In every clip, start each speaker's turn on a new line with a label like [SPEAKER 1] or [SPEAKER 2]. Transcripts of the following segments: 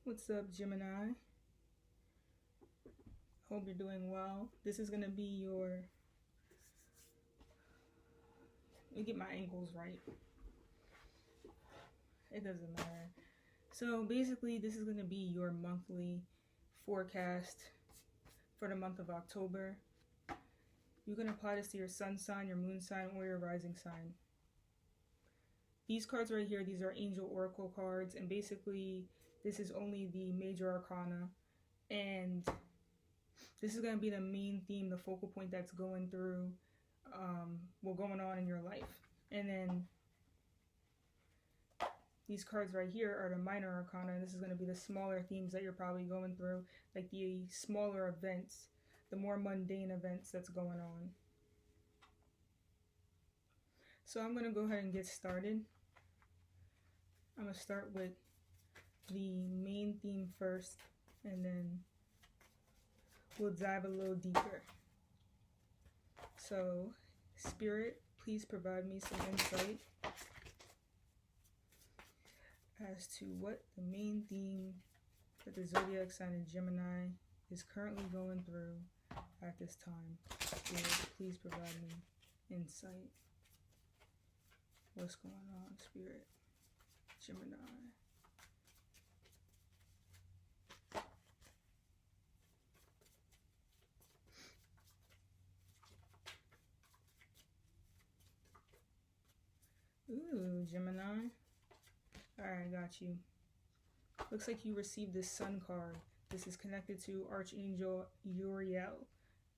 [SPEAKER 1] What's up, Gemini? Hope you're doing well. This is going to be your. Let me get my angles right. It doesn't matter. So, basically, this is going to be your monthly forecast for the month of October. You can apply this to your sun sign, your moon sign, or your rising sign. These cards right here, these are angel oracle cards, and basically, this is only the major arcana. And this is going to be the main theme, the focal point that's going through, going on in your life. And then these cards right here are the minor arcana. This is going to be the smaller themes that you're probably going through, like the smaller events, the more mundane events that's going on. So I'm going to go ahead and get started. I'm going to start with the main theme first, and then we'll dive a little deeper. So, Spirit, please provide me some insight as to what the main theme that the zodiac sign of Gemini is currently going through at this time. Spirit, please provide me insight. What's going on, Spirit? Gemini. Ooh, Gemini. Alright, got you. Looks like you received this Sun card. This is connected to Archangel Uriel.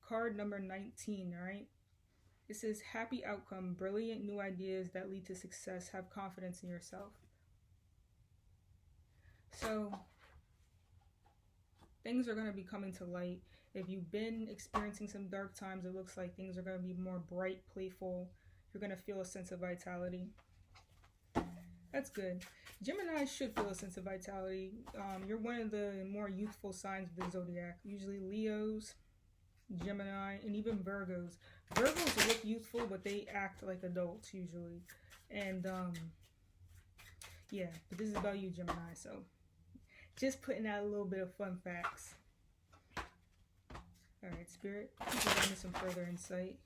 [SPEAKER 1] Card number 19, alright? It says, happy outcome, brilliant new ideas that lead to success. Have confidence in yourself. So, things are going to be coming to light. If you've been experiencing some dark times, it looks like things are going to be more bright, playful. You're going to feel a sense of vitality. That's good. Gemini should feel a sense of vitality. You're one of the more youthful signs of the zodiac. Usually Leos, Gemini, and even Virgos. Virgos look youthful, but they act like adults usually. And yeah, but this is about you, Gemini. So just putting out a little bit of fun facts. All right, Spirit, please provide me some further insight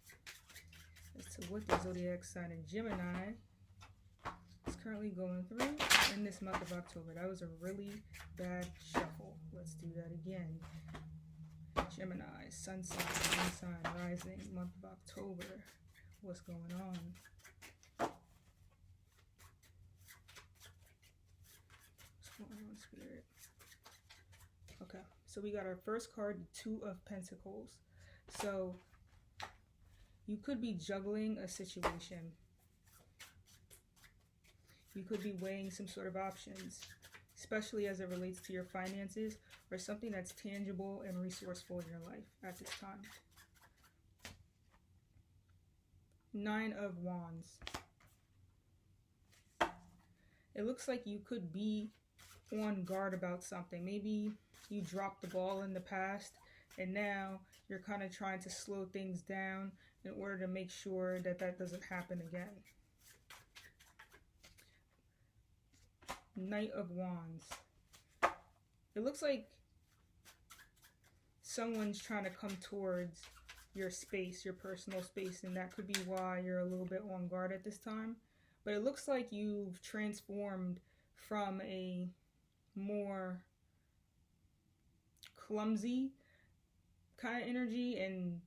[SPEAKER 1] as to what the zodiac sign of Gemini is currently going through in this month of October. That was a really bad shuffle. Let's do that again. Gemini, sun sign, moon sign, rising, month of October. What's going on? What's going on, Spirit? Okay, so we got our first card, the Two of Pentacles. So you could be juggling a situation. You could be weighing some sort of options, especially as it relates to your finances or something that's tangible and resourceful in your life at this time. Nine of Wands. It looks like you could be on guard about something. Maybe you dropped the ball in the past and now you're kind of trying to slow things down in order to make sure that that doesn't happen again. Knight of Wands. It looks like someone's trying to come towards your space, your personal space, and that could be why you're a little bit on guard at this time. But it looks like you've transformed from a more clumsy kind of energy, and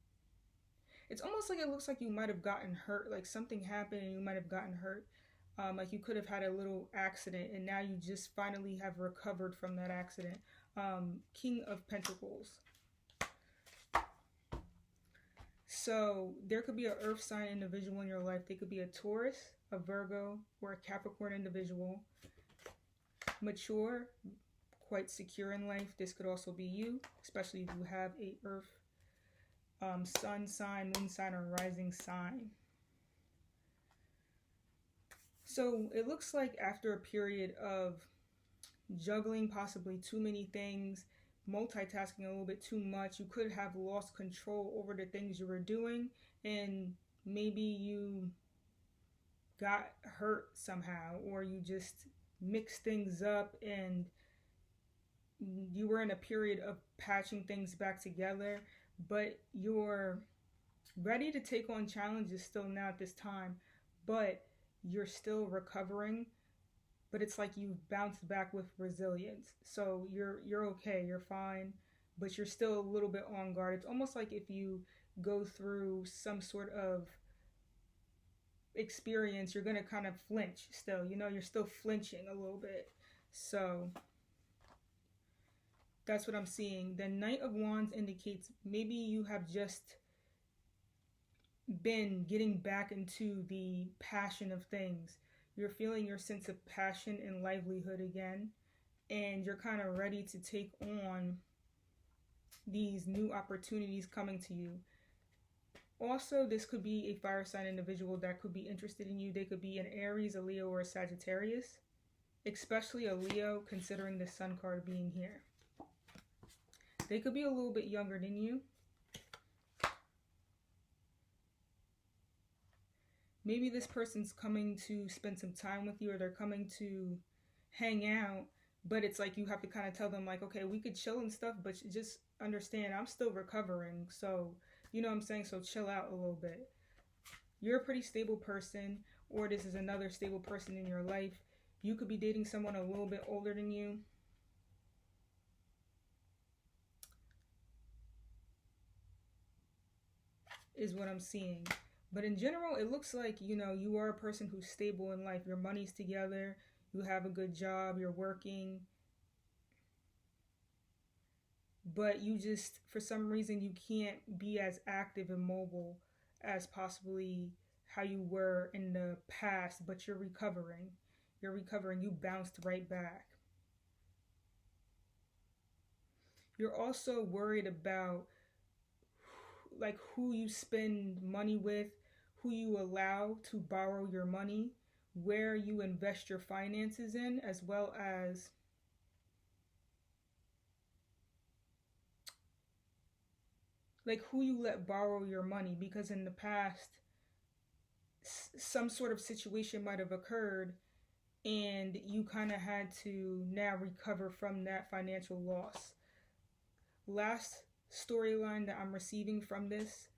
[SPEAKER 1] it's almost like it looks like you might have gotten hurt, like something happened and you might have gotten hurt. Like you could have had a little accident and now you just finally have recovered from that accident. King of Pentacles. So there could be an earth sign individual in your life. They could be a Taurus, a Virgo, or a Capricorn individual. Mature, quite secure in life. This could also be you, especially if you have a earth, sun sign, moon sign, or rising sign. So it looks like after a period of juggling possibly too many things, multitasking a little bit too much, you could have lost control over the things you were doing, and maybe you got hurt somehow, or you just mixed things up and you were in a period of patching things back together, but you're ready to take on challenges still now at this time, but you're still recovering. But it's like you've bounced back with resilience. So you're okay, you're fine, but you're still a little bit on guard. It's almost like if you go through some sort of experience, you're gonna kind of flinch still. You're still flinching a little bit. So that's what I'm seeing. The Knight of Wands indicates maybe you have just been getting back into the passion of things. You're feeling your sense of passion and livelihood again, and you're kind of ready to take on these new opportunities coming to you. Also, this could be a fire sign individual that could be interested in you. They could be an Aries, a Leo, or a Sagittarius, especially a Leo, considering the Sun card being here. They could be a little bit younger than you. Maybe this person's coming to spend some time with you, or they're coming to hang out, but it's like you have to kind of tell them like, okay, we could chill and stuff, but just understand I'm still recovering. So, you know what I'm saying? So chill out a little bit. You're a pretty stable person, or this is another stable person in your life. You could be dating someone a little bit older than you. Is what I'm seeing. But in general, it looks like, you are a person who's stable in life. Your money's together. You have a good job. You're working. But you just, for some reason, you can't be as active and mobile as possibly how you were in the past. But you're recovering. You're recovering. You bounced right back. You're also worried about like who you spend money with, who you allow to borrow your money, where you invest your finances in, as well as like who you let borrow your money, because in the past some sort of situation might have occurred and you kind of had to now recover from that financial loss. Last storyline that I'm receiving from this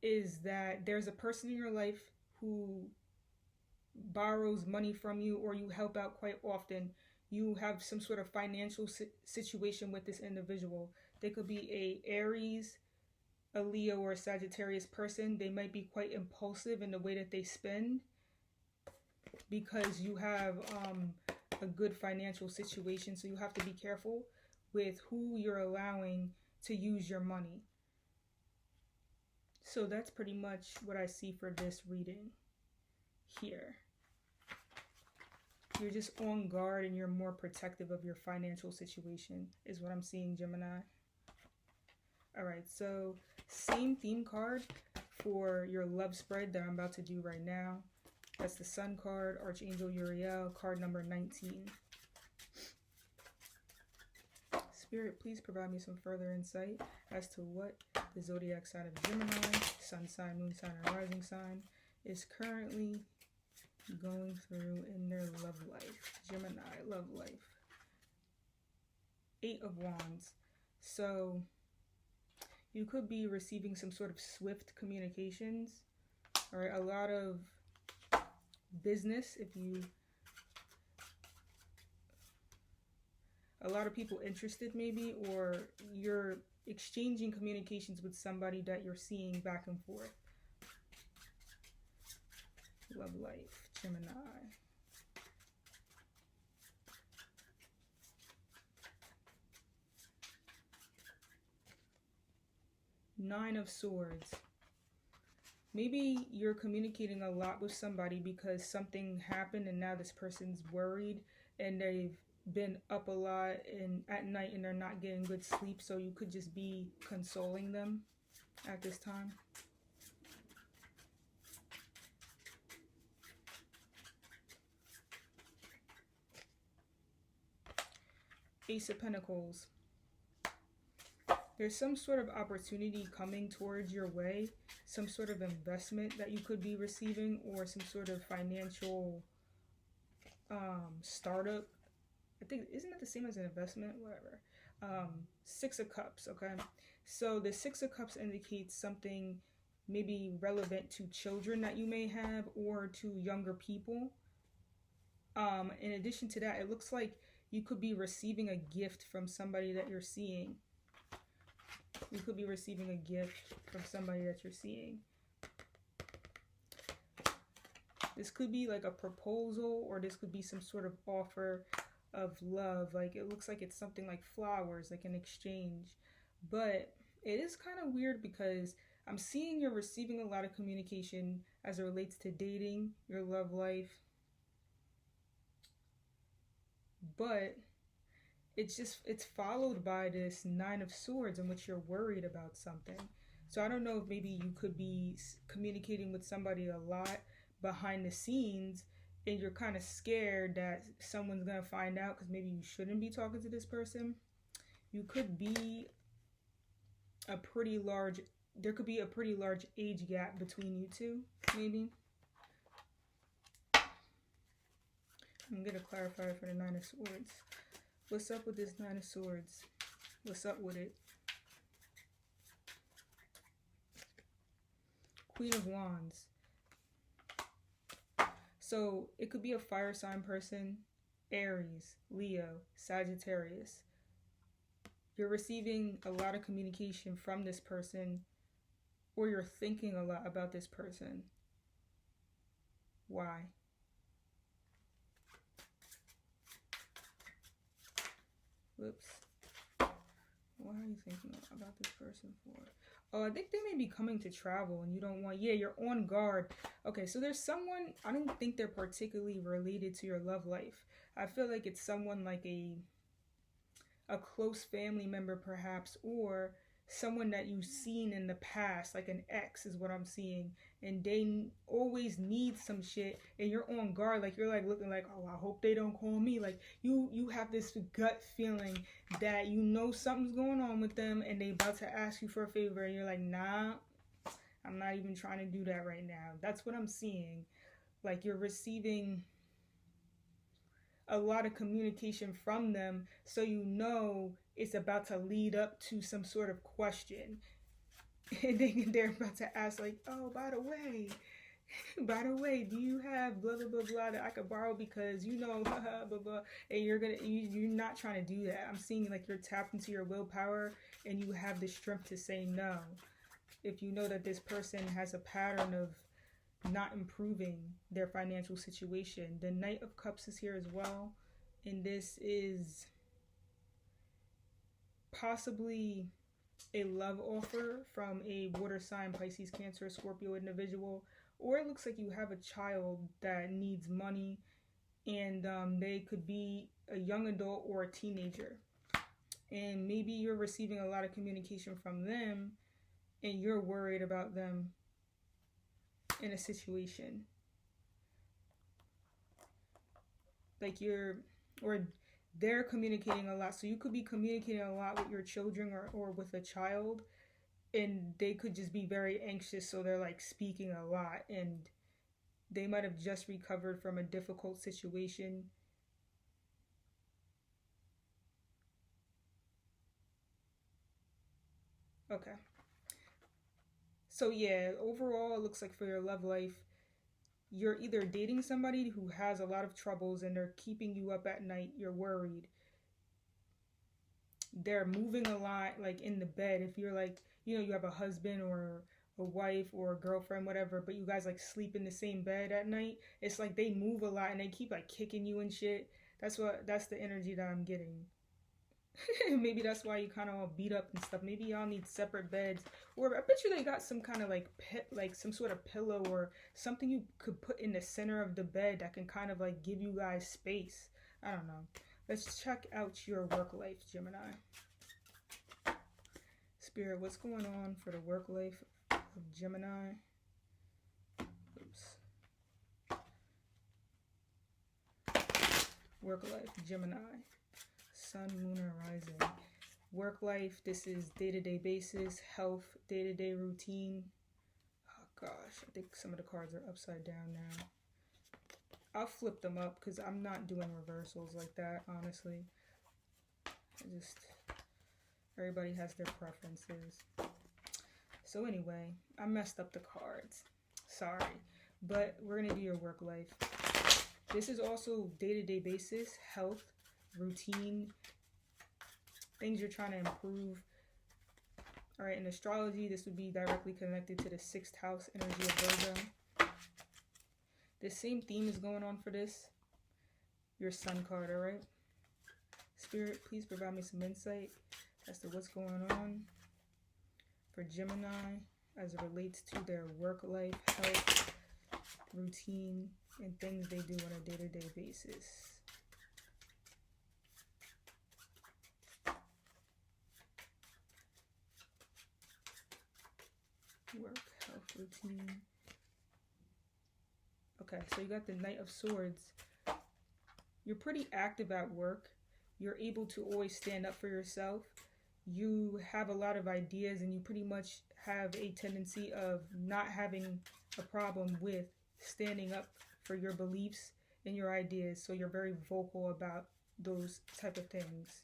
[SPEAKER 1] is that there's a person in your life who borrows money from you, or you help out quite often. You have some sort of financial situation with this individual. They could be a Aries, a Leo, or a Sagittarius person. They might be quite impulsive in the way that they spend because you have a good financial situation. So you have to be careful with who you're allowing to use your money. So that's pretty much what I see for this reading here. You're just on guard and you're more protective of your financial situation is what I'm seeing, Gemini. Alright, so same theme card for your love spread that I'm about to do right now. That's the Sun card, Archangel Uriel, card number 19. Spirit, please provide me some further insight as to what the zodiac sign of Gemini, sun sign, moon sign, and rising sign is currently going through in their love life. Gemini, love life. 8 of Wands. So you could be receiving some sort of swift communications, or a lot of business if you... a lot of people interested maybe, or you're exchanging communications with somebody that you're seeing back and forth. Love life, Gemini. Nine of Swords. Maybe you're communicating a lot with somebody because something happened and now this person's worried and they've been up a lot and at night and they're not getting good sleep, so you could just be consoling them at this time. Ace of Pentacles. There's some sort of opportunity coming towards your way, some sort of investment that you could be receiving, or some sort of financial startup. I think, isn't it the same as an investment? Whatever. Six of Cups, okay? So the Six of Cups indicates something maybe relevant to children that you may have or to younger people. In addition to that, it looks like you could be receiving a gift from somebody that you're seeing. You could be receiving a gift from somebody that you're seeing. This could be like a proposal, or this could be some sort of offer of love. Like, it looks like it's something like flowers, like an exchange. But it is kind of weird because I'm seeing you're receiving a lot of communication as it relates to dating, your love life. But it's followed by this Nine of Swords in which you're worried about something. So I don't know if maybe you could be communicating with somebody a lot behind the scenes and you're kind of scared that someone's going to find out because maybe you shouldn't be talking to this person. You could be there could be a pretty large age gap between you two, maybe. I'm going to clarify for the Nine of Swords. What's up with this Nine of Swords? What's up with it? Queen of Wands. So it could be a fire sign person, Aries, Leo, Sagittarius. You're receiving a lot of communication from this person, or you're thinking a lot about this person. Why? Whoops. What are you thinking about this person for? Oh, I think they may be coming to travel and you don't want... Yeah, you're on guard. Okay, so there's someone... I don't think they're particularly related to your love life. I feel like it's someone like a close family member perhaps, or someone that you've seen in the past, like an ex is what I'm seeing, and they always need some shit and you're on guard, like you're like looking like, oh, I hope they don't call me. Like you have this gut feeling that you know something's going on with them and they about to ask you for a favor and you're like, nah, I'm not even trying to do that right now. That's what I'm seeing. Like you're receiving a lot of communication from them, so you know it's about to lead up to some sort of question. And then they're about to ask like, oh, by the way, do you have blah, blah, blah, blah that I could borrow because you know, blah, blah, and you're not trying to do that. I'm seeing like you're tapped into your willpower and you have the strength to say no. If you know that this person has a pattern of not improving their financial situation. The Knight of Cups is here as well, and this is possibly a love offer from a water sign, Pisces, Cancer, Scorpio individual, or it looks like you have a child that needs money, and they could be a young adult or a teenager, and maybe you're receiving a lot of communication from them and you're worried about them in a situation. Like they're communicating a lot. So you could be communicating a lot with your children or with a child, and they could just be very anxious, so they're like speaking a lot, and they might have just recovered from a difficult situation. Okay. So yeah, overall, it looks like for your love life, you're either dating somebody who has a lot of troubles and they're keeping you up at night, you're worried. They're moving a lot, like in the bed. If you're like, you have a husband or a wife or a girlfriend, whatever, but you guys like sleep in the same bed at night, it's like they move a lot and they keep like kicking you and shit. That's the energy that I'm getting. Maybe that's why you kind of all beat up and stuff. Maybe y'all need separate beds, or I bet you they got some kind of like some sort of pillow or something you could put in the center of the bed that can kind of like give you guys space. I don't know. Let's check out your work life, Gemini. Spirit, what's going on for the work life of Gemini? Oops. Work life, Gemini. Sun, moon, or rising. Work life, this is day-to-day basis. Health, day-to-day routine. Oh gosh, I think some of the cards are upside down now. I'll flip them up because I'm not doing reversals like that, honestly. Everybody has their preferences. So anyway, I messed up the cards. Sorry. But we're going to do your work life. This is also day-to-day basis, health, routine, things you're trying to improve. All right, in astrology, this would be directly connected to the 6th house energy of Virgo. The same theme is going on for this. Your sun card, all right? Spirit, please provide me some insight as to what's going on for Gemini as it relates to their work life, health, routine, and things they do on a day-to-day basis. Work, health, routine. Okay, so you got the Knight of Swords. You're pretty active at work. You're able to always stand up for yourself. You have a lot of ideas, and you pretty much have a tendency of not having a problem with standing up for your beliefs and your ideas. So you're very vocal about those type of things.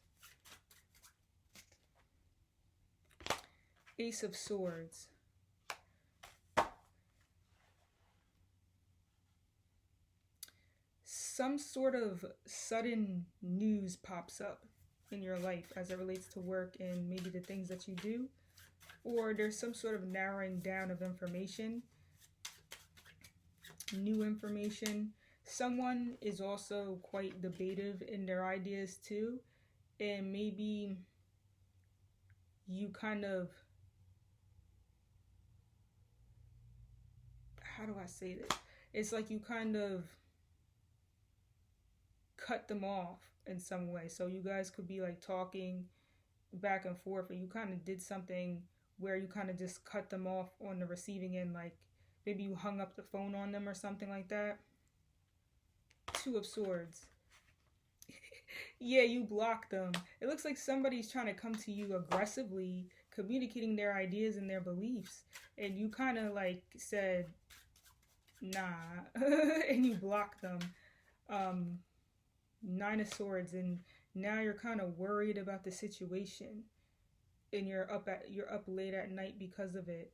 [SPEAKER 1] Ace of Swords. Some sort of sudden news pops up in your life as it relates to work and maybe the things that you do, or there's some sort of narrowing down of information, new information. Someone is also quite debative in their ideas too, and maybe you kind of, how do I say this? It's like you kind of cut them off in some way. So you guys could be like talking back and forth, and you kind of did something where you kind of just cut them off on the receiving end, like maybe you hung up the phone on them or something like that. 2 of Swords. Yeah, you blocked them. It looks like somebody's trying to come to you aggressively, communicating their ideas and their beliefs, and you kind of like said nah and you blocked them. 9 of Swords, and now you're kind of worried about the situation, and you're up late at night because of it.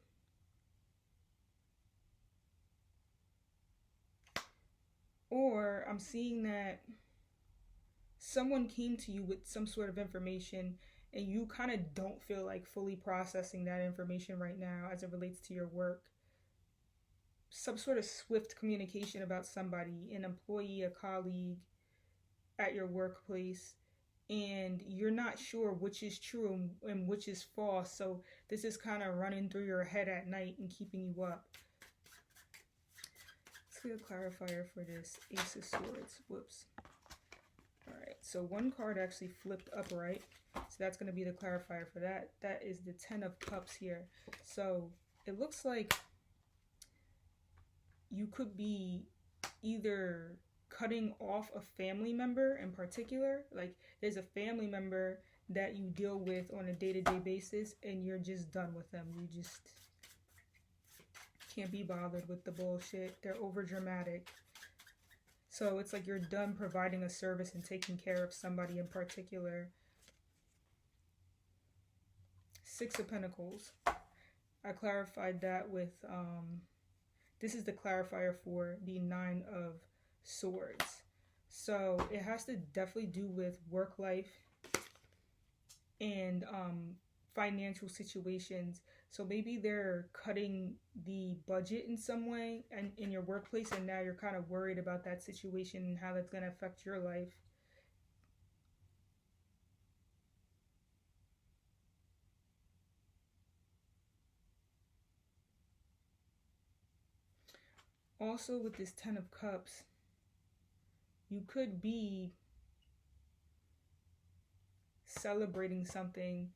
[SPEAKER 1] Or I'm seeing that someone came to you with some sort of information, and you kind of don't feel like fully processing that information right now as it relates to your work. Some sort of swift communication about somebody, an employee, a colleague, at your workplace, and you're not sure which is true and which is false. So this is kind of running through your head at night and keeping you up. Let's get a clarifier for this Ace of Swords. Whoops. All right, so one card actually flipped upright, so that's going to be the clarifier for that. That is the 10 of Cups here. So it looks like you could be either cutting off a family member in particular. Like there's a family member that you deal with on a day-to-day basis, and you're just done with them. You just can't be bothered with the bullshit. They're over dramatic. So it's like you're done providing a service and taking care of somebody in particular. 6 of Pentacles. I clarified that with this is the clarifier for the 9 of Swords. So it has to definitely do with work life and financial situations. So maybe they're cutting the budget in some way and in your workplace, and now you're kind of worried about that situation and how that's going to affect your life. Also with this 10 of Cups, you could be celebrating something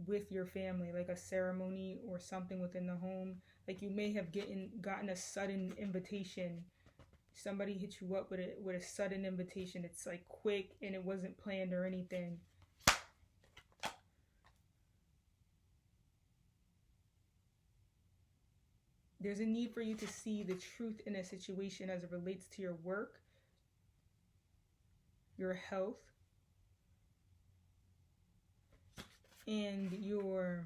[SPEAKER 1] with your family, like a ceremony or something within the home. Like you may have gotten a sudden invitation. Somebody hit you up with a sudden invitation. It's like quick and it wasn't planned or anything. There's a need for you to see the truth in a situation as it relates to your work, your health, and your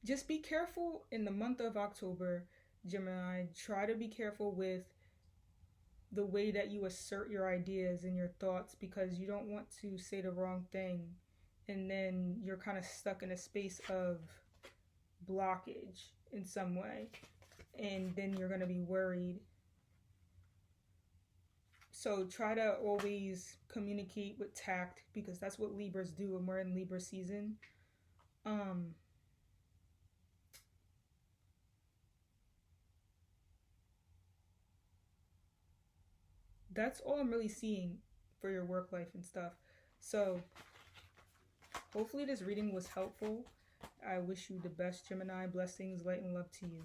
[SPEAKER 1] just be careful in the month of October, Gemini. Try to be careful with the way that you assert your ideas and your thoughts, because you don't want to say the wrong thing and then you're kind of stuck in a space of blockage in some way, and then you're going to be worried. So try to always communicate with tact, because that's what Libras do when we're in Libra season. That's all I'm really seeing for your work life and stuff. So hopefully this reading was helpful. I wish you the best, Gemini. Blessings, light, and love to you.